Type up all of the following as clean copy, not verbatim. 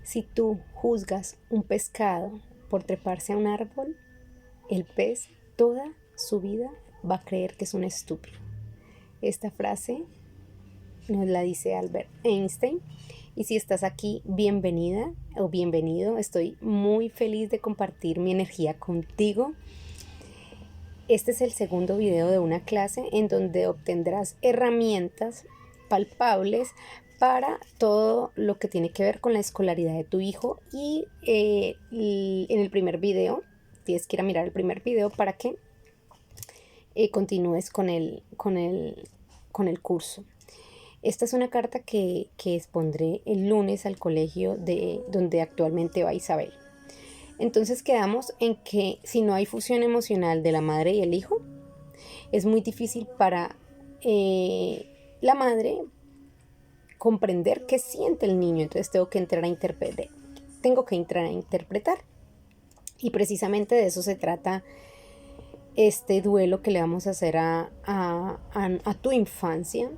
Si tú juzgas un pescado por treparse a un árbol, el pez toda su vida va a creer que es un estúpido. Esta frase nos la dice Albert Einstein. Y si estás aquí, bienvenida o bienvenido. Estoy muy feliz de compartir mi energía contigo. Este es el segundo video de una clase en donde obtendrás herramientas palpables para todo lo que tiene que ver con la escolaridad de tu hijo. Y en el primer video, tienes que ir a mirar el primer video para que continúes con el curso. Esta es una carta que expondré el lunes al colegio donde actualmente va Isabel. Entonces quedamos en que si no hay fusión emocional de la madre y el hijo, es muy difícil para la madre comprender qué siente el niño. Entonces tengo que entrar a interpretar. Y precisamente de eso se trata este duelo que le vamos a hacer a tu infancia,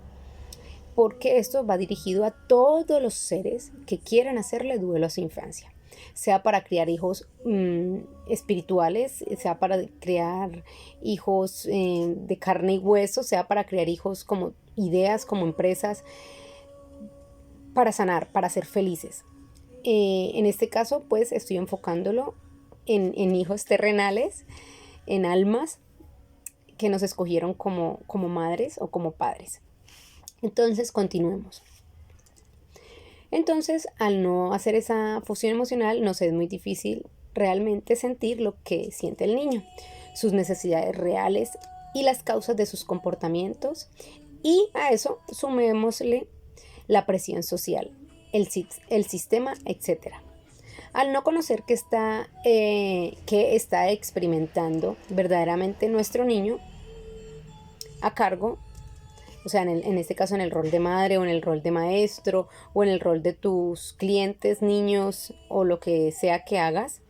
porque esto va dirigido a todos los seres que quieran hacerle duelo a su infancia, sea para criar hijos espirituales, sea para criar hijos de carne y hueso, sea para criar hijos como ideas, como empresas, para sanar, para ser felices. En este caso, pues estoy enfocándolo en hijos terrenales, en almas que nos escogieron como madres o como padres. Entonces, continuemos. Entonces, al no hacer esa fusión emocional, nos es muy difícil realmente sentir lo que siente el niño, sus necesidades reales y las causas de sus comportamientos. Y a eso sumémosle la presión social, el sistema, etc. Al no conocer qué está experimentando verdaderamente nuestro niño a cargo, o sea, en este caso en el rol de madre o en el rol de maestro o en el rol de tus clientes, niños o lo que sea que hagas,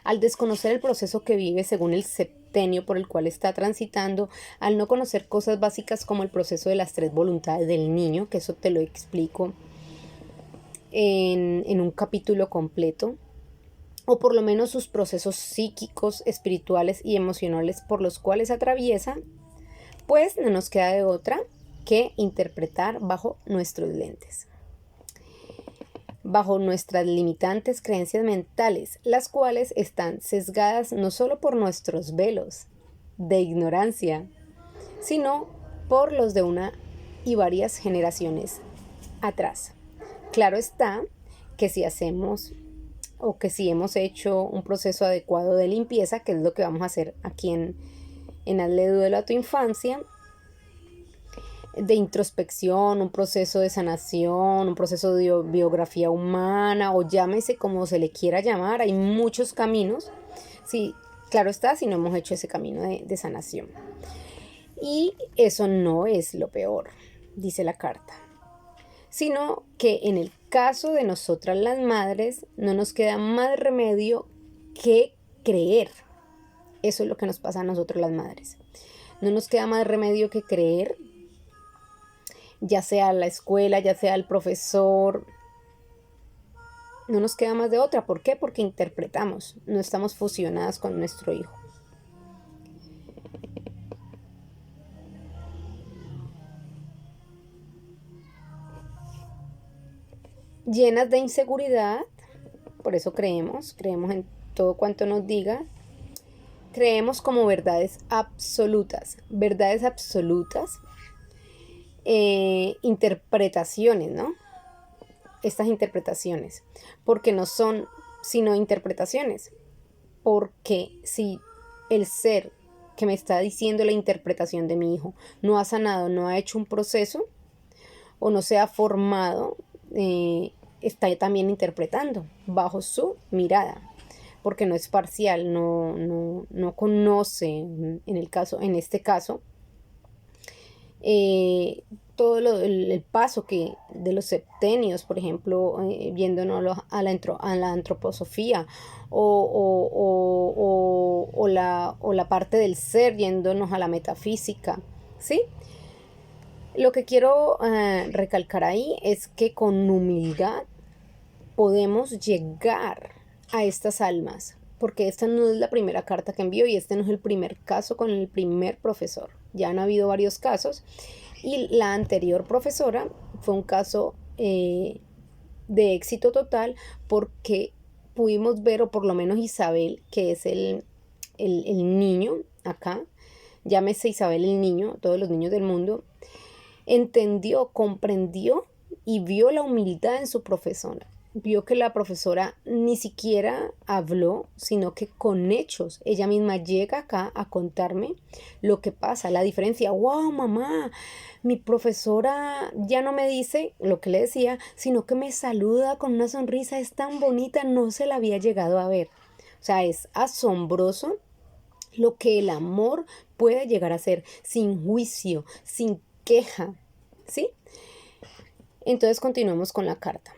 al desconocer el proceso que vive según el septenio por el cual está transitando, al no conocer cosas básicas como el proceso de las 3 voluntades del niño, que eso te lo explico en un capítulo completo, o por lo menos sus procesos psíquicos, espirituales y emocionales por los cuales atraviesa, pues no nos queda de otra que interpretar bajo nuestros lentes, bajo nuestras limitantes creencias mentales, las cuales están sesgadas no solo por nuestros velos de ignorancia, sino por los de una y varias generaciones atrás. Claro está que si hacemos o que si hemos hecho un proceso adecuado de limpieza, que es lo que vamos a hacer aquí en Hazle Duelo a tu Infancia, de introspección, un proceso de sanación, un proceso de biografía humana, o llámese como se le quiera llamar, hay muchos caminos. Sí, claro está, si no hemos hecho ese camino de sanación. Y eso no es lo peor, dice la carta, sino que en el caso de nosotras las madres no nos queda más remedio que creer. Eso es lo que nos pasa a nosotros las madres. No nos queda más remedio que creer, ya sea la escuela, ya sea el profesor. No nos queda más de otra. ¿Por qué? Porque interpretamos, no estamos fusionadas con nuestro hijo. Llenas de inseguridad, por eso creemos en todo cuanto nos diga. Creemos como verdades absolutas, interpretaciones, ¿no? Estas interpretaciones, porque no son sino interpretaciones, porque si el ser que me está diciendo la interpretación de mi hijo no ha sanado, no ha hecho un proceso o no se ha formado, está también interpretando bajo su mirada, porque no es parcial, no conoce en este caso todo el paso que de los septenios, por ejemplo, viéndonos a la antroposofía o la parte del ser, yéndonos a la metafísica, ¿sí? Lo que quiero recalcar ahí es que con humildad podemos llegar a estas almas, porque esta no es la primera carta que envío y este no es el primer caso con el primer profesor. Ya han habido varios casos y la anterior profesora fue un caso de éxito total porque pudimos ver, o por lo menos Isabel, que es el niño acá, llámese Isabel el niño, todos los niños del mundo, entendió, comprendió y vio la humildad en su profesora. Vio que la profesora ni siquiera habló, sino que con hechos ella misma llega acá a contarme lo que pasa, la diferencia. ¡Wow, mamá! Mi profesora ya no me dice lo que le decía, sino que me saluda con una sonrisa, es tan bonita, no se la había llegado a ver. O sea, es asombroso lo que el amor puede llegar a ser, sin juicio, sin queja, ¿sí? Entonces continuemos con la carta.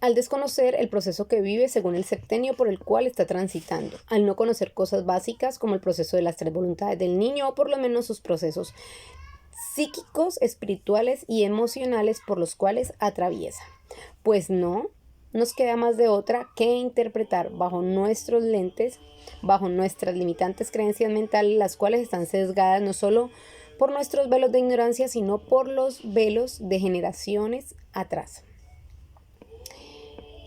Al desconocer el proceso que vive según el septenio por el cual está transitando, al no conocer cosas básicas como el proceso de las 3 voluntades del niño o por lo menos sus procesos psíquicos, espirituales y emocionales por los cuales atraviesa. Pues no nos queda más de otra que interpretar bajo nuestros lentes, bajo nuestras limitantes creencias mentales, las cuales están sesgadas no solo por nuestros velos de ignorancia, sino por los velos de generaciones atrás.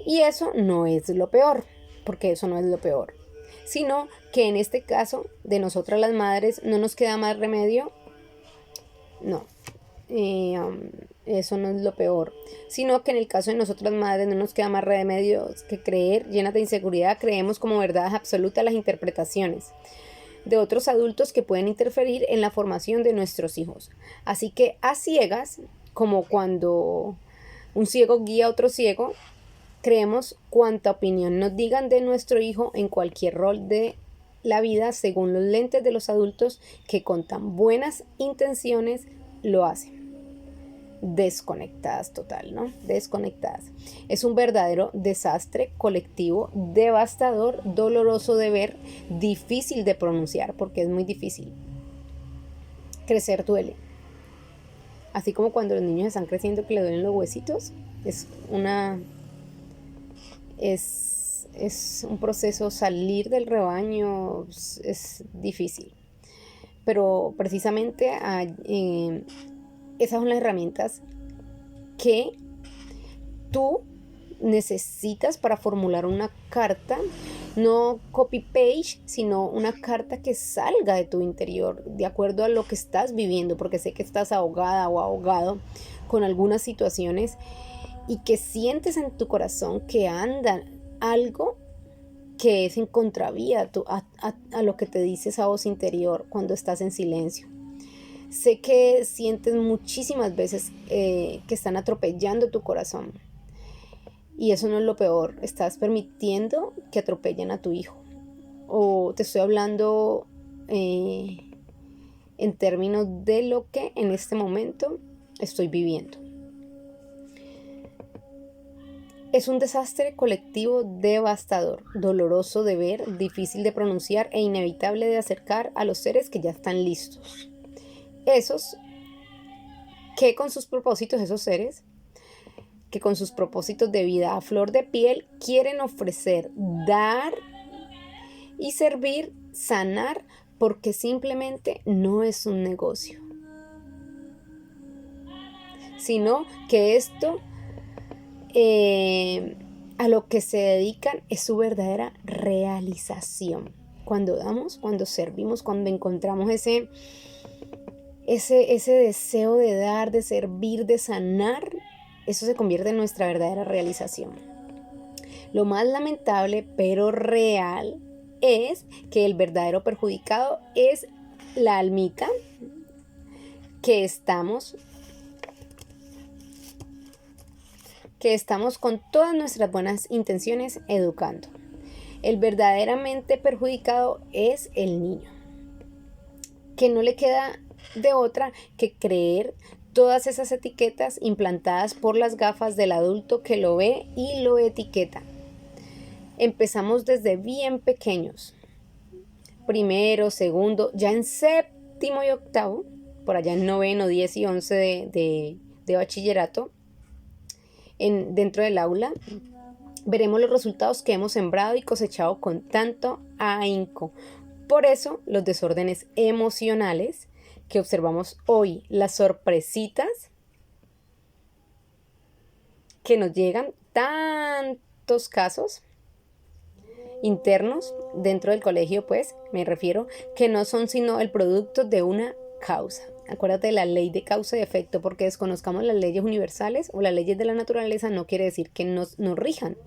Y eso no es lo peor, porque eso no es lo peor, sino que en este caso de nosotras las madres no nos queda más remedio, no, eso no es lo peor, sino que en el caso de nosotras madres no nos queda más remedio que creer, llenas de inseguridad, creemos como verdades absolutas las interpretaciones de otros adultos que pueden interferir en la formación de nuestros hijos. Así que a ciegas, como cuando un ciego guía a otro ciego, creemos cuanta opinión nos digan de nuestro hijo en cualquier rol de la vida según los lentes de los adultos que con tan buenas intenciones lo hacen. Desconectadas total, ¿no? Desconectadas. Es un verdadero desastre colectivo, devastador, doloroso de ver, difícil de pronunciar porque es muy difícil. Crecer duele. Así como cuando los niños están creciendo que le duelen los huesitos, es un proceso, salir del rebaño es difícil. Pero precisamente esas son las herramientas que tú necesitas para formular una carta, no copy-paste, sino una carta que salga de tu interior, de acuerdo a lo que estás viviendo, porque sé que estás ahogada o ahogado con algunas situaciones y que sientes en tu corazón que anda algo que es en contravía a lo que te dice esa voz interior cuando estás en silencio. Sé que sientes muchísimas veces que están atropellando tu corazón. Y eso no es lo peor. Estás permitiendo que atropellen a tu hijo. O te estoy hablando en términos de lo que en este momento estoy viviendo. Es un desastre colectivo devastador, doloroso de ver, difícil de pronunciar e inevitable de acercar a los seres que ya están listos. Esos que con sus propósitos, esos seres que con sus propósitos de vida a flor de piel quieren ofrecer, dar y servir, sanar, porque simplemente no es un negocio, sino que esto a lo que se dedican es su verdadera realización. Cuando damos, cuando servimos, cuando encontramos ese deseo de dar, de servir, de sanar, eso se convierte en nuestra verdadera realización. Lo más lamentable, pero real, es que el verdadero perjudicado es la almita que estamos con todas nuestras buenas intenciones educando. El verdaderamente perjudicado es el niño, que no le queda de otra que creer todas esas etiquetas implantadas por las gafas del adulto que lo ve y lo etiqueta. Empezamos desde bien pequeños, primero, segundo, ya en séptimo y octavo, por allá en noveno, 10 y 11 de bachillerato, dentro del aula, veremos los resultados que hemos sembrado y cosechado con tanto ahínco. Por eso, los desórdenes emocionales que observamos hoy, las sorpresitas que nos llegan, tantos casos internos dentro del colegio, pues, me refiero, que no son sino el producto de una causa. Acuérdate de la ley de causa y efecto, porque desconozcamos las leyes universales o las leyes de la naturaleza no quiere decir que nos rijan.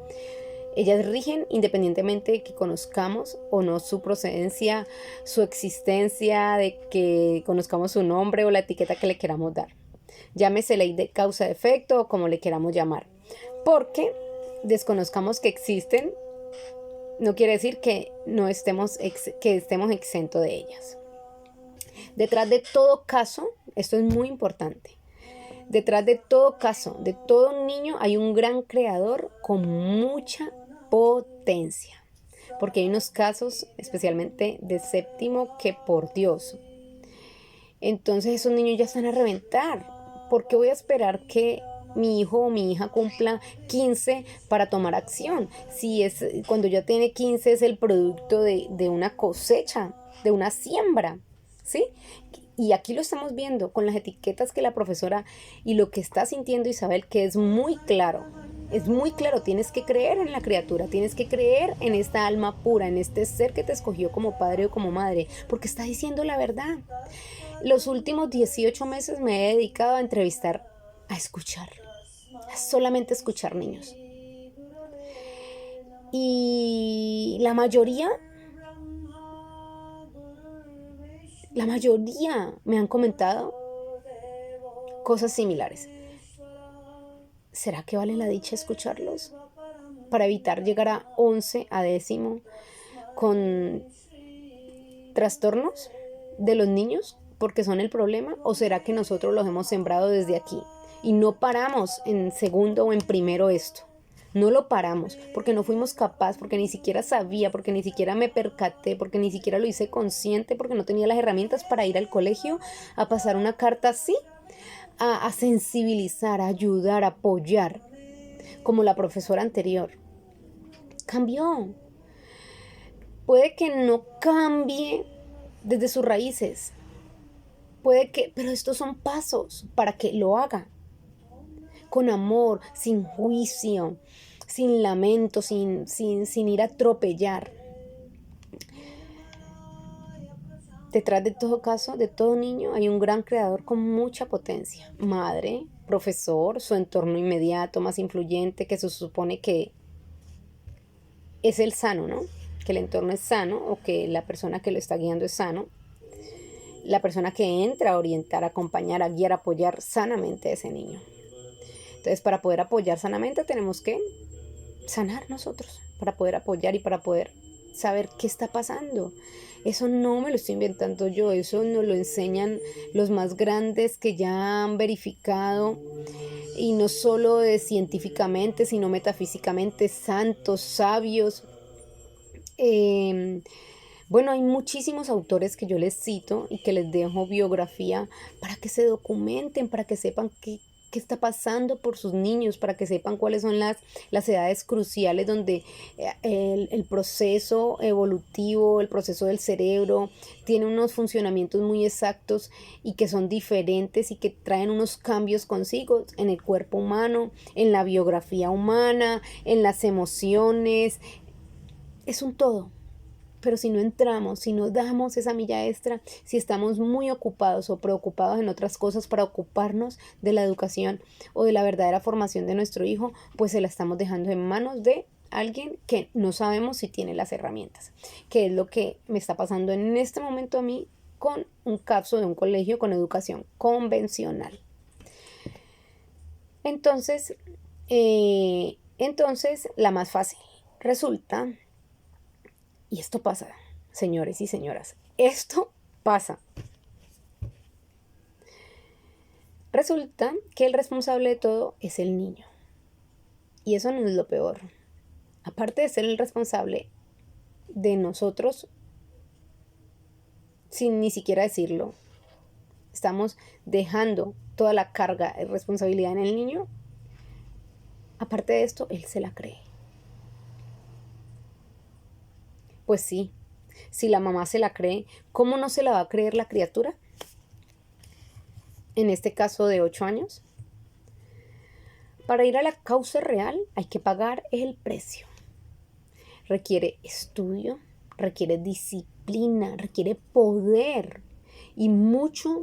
Ellas rigen independientemente de que conozcamos o no su procedencia, su existencia, de que conozcamos su nombre o la etiqueta que le queramos dar. Llámese ley de causa-efecto o como le queramos llamar. Porque desconozcamos que existen, no quiere decir que no estemos exentos de ellas. Detrás de todo caso, esto es muy importante, detrás de todo caso, de todo niño hay un gran creador con mucha potencia. Porque hay unos casos, especialmente de séptimo, que por Dios. Entonces esos niños ya están a reventar. ¿Por qué voy a esperar que mi hijo o mi hija cumpla 15 para tomar acción? Si es cuando ya tiene 15 es el producto de una cosecha, de una siembra, ¿sí? Y aquí lo estamos viendo con las etiquetas que la profesora y lo que está sintiendo Isabel, que es muy claro. Es muy claro, tienes que creer en la criatura, tienes que creer en esta alma pura, en este ser que te escogió como padre o como madre, porque está diciendo la verdad. Los últimos 18 meses me he dedicado a entrevistar, a escuchar, a solamente escuchar niños. Y la mayoría me han comentado cosas similares. ¿Será que vale la dicha escucharlos? Para evitar llegar a 11, a décimo, con trastornos de los niños, porque son el problema, o será que nosotros los hemos sembrado desde aquí y no paramos en segundo o en primero esto. No lo paramos porque no fuimos capaces, porque ni siquiera sabía, porque ni siquiera me percaté, porque ni siquiera lo hice consciente, porque no tenía las herramientas para ir al colegio a pasar una carta así, a sensibilizar, a ayudar, a apoyar, como la profesora anterior. Cambió. Puede que no cambie desde sus raíces, pero estos son pasos para que lo haga con amor, sin juicio, sin lamento, sin ir a atropellar. Detrás de todo caso, de todo niño, hay un gran creador con mucha potencia. Madre, profesor, su entorno inmediato, más influyente, que se supone que es el sano, ¿no? Que el entorno es sano o que la persona que lo está guiando es sano. La persona que entra a orientar, a acompañar, a guiar, a apoyar sanamente a ese niño. Entonces, para poder apoyar sanamente tenemos que sanar nosotros, para poder apoyar y para poder saber qué está pasando. Eso no me lo estoy inventando yo, eso nos lo enseñan los más grandes que ya han verificado, y no solo científicamente, sino metafísicamente, santos, sabios. Bueno, hay muchísimos autores que yo les cito y que les dejo biografía para que se documenten, para que sepan qué está pasando por sus niños, para que sepan cuáles son las edades cruciales donde el proceso evolutivo, el proceso del cerebro tiene unos funcionamientos muy exactos y que son diferentes y que traen unos cambios consigo en el cuerpo humano, en la biografía humana, en las emociones. Es un todo. Pero si no entramos, si no damos esa milla extra, si estamos muy ocupados o preocupados en otras cosas para ocuparnos de la educación o de la verdadera formación de nuestro hijo, pues se la estamos dejando en manos de alguien que no sabemos si tiene las herramientas, que es lo que me está pasando en este momento a mí con un CAPSO de un colegio con educación convencional. Entonces, la más fácil resulta. Y esto pasa, señores y señoras, esto pasa. Resulta que el responsable de todo es el niño. Y eso no es lo peor. Aparte de ser el responsable de nosotros, sin ni siquiera decirlo, estamos dejando toda la carga y responsabilidad en el niño. Aparte de esto, él se la cree. Pues sí, si la mamá se la cree, ¿cómo no se la va a creer la criatura? En este caso de 8 años. Para ir a la causa real hay que pagar el precio. Requiere estudio, requiere disciplina, requiere poder y mucho